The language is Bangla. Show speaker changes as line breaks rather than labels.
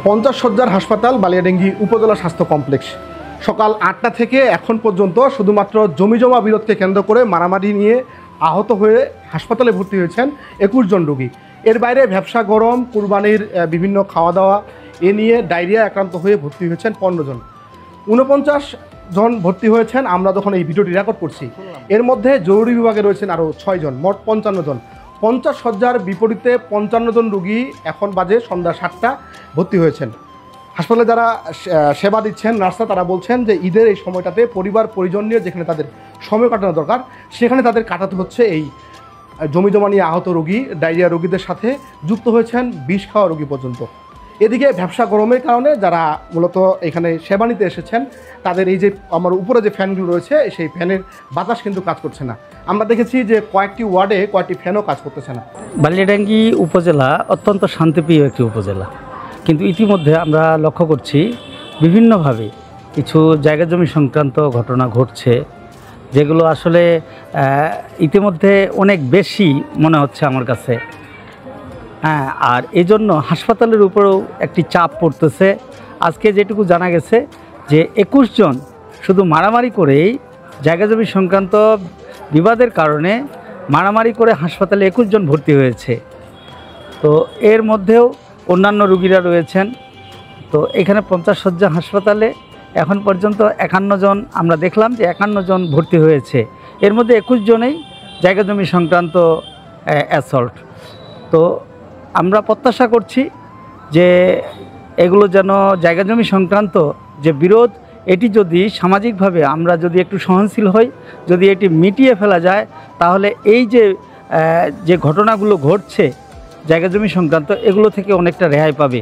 50 শয্যার হাসপাতাল বালিয়াডাঙ্গি উপজেলা স্বাস্থ্য কমপ্লেক্স। সকাল 8টা থেকে এখন পর্যন্ত শুধুমাত্র জমিজমা বিরোধকে কেন্দ্র করে মারামারি নিয়ে আহত হয়ে হাসপাতালে ভর্তি হয়েছেন 21 জন রোগী। এর বাইরে ব্যবসা, গরম, কুরবানির বিভিন্ন খাওয়া দাওয়া এ নিয়ে ডায়রিয়া আক্রান্ত হয়ে ভর্তি হয়েছেন 15 জন। 49 জন ভর্তি হয়েছেন আমরা যখন এই ভিডিওটি রেকর্ড করছি। এর মধ্যে জরুরি বিভাগে রয়েছেন আরও 6 জন, মোট 55 জন। 50 শয্যার বিপরীতে 55 জন রোগী এখন বাজে সন্ধ্যা 7টা ভর্তি হয়েছেন। হাসপাতালে যারা সেবা দিচ্ছেন নার্সরা তারা বলছেন যে ঈদের এই সময়টাতে পরিবার পরিজন নিয়ে যেখানে তাদের সময় কাটানো দরকার সেখানে তাদের কাটাতে হচ্ছে এই জমিজমা নিয়ে আহত রোগী, ডায়রিয়া রোগীদের সাথে যুক্ত হয়েছেন বিষ খাওয়া রোগী পর্যন্ত। এদিকে ব্যবসা গরমের কারণে যারা মূলত এখানে সেবা নিতে এসেছেন তাদের এই যে আমার উপরে যে ফ্যানগুলো রয়েছে সেই ফ্যানের বাতাস কিন্তু কাজ করছে না। আমরা দেখেছি যে কয়েকটি ওয়ার্ডে কয়েকটি ফ্যানও কাজ করতেছে না।
বালিয়াডাঙ্গি উপজেলা অত্যন্ত শান্তিপ্রিয় একটি উপজেলা, কিন্তু ইতিমধ্যে আমরা লক্ষ্য করছি বিভিন্নভাবে কিছু জায়গা জমি সংক্রান্ত ঘটনা ঘটছে, যেগুলো আসলে ইতিমধ্যে অনেক বেশি মনে হচ্ছে আমার কাছে। আর এই জন্য হাসপাতালের উপরেও একটি চাপ পড়তেছে। আজকে যেটুকু জানা গেছে যে 21 জন শুধু মারামারি করেই জায়গা জমি সংক্রান্ত বিবাদের কারণে মারামারি করে হাসপাতালে 21 জন ভর্তি হয়েছে। তো এর মধ্যেও অন্যান্য রোগীরা রয়েছেন। তো এখানে 50 শয্যা হাসপাতালে এখন পর্যন্ত 51 জন আমরা দেখলাম যে 51 জন ভর্তি হয়েছে। এর মধ্যে 21 জনেই জায়গা জমি সংক্রান্ত অ্যাসল্ট। তো আমরা প্রত্যাশা করছি যে এগুলো যেন জায়গা জমি সংক্রান্ত যে বিরোধ, এটি যদি সামাজিকভাবে আমরা যদি একটু সহনশীল হই, যদি এটি মিটিয়ে ফেলা যায়, তাহলে এই যে ঘটনাগুলো ঘটছে জায়গা জমি সংক্রান্ত, এগুলো থেকে অনেকটা রেহাই পাবে।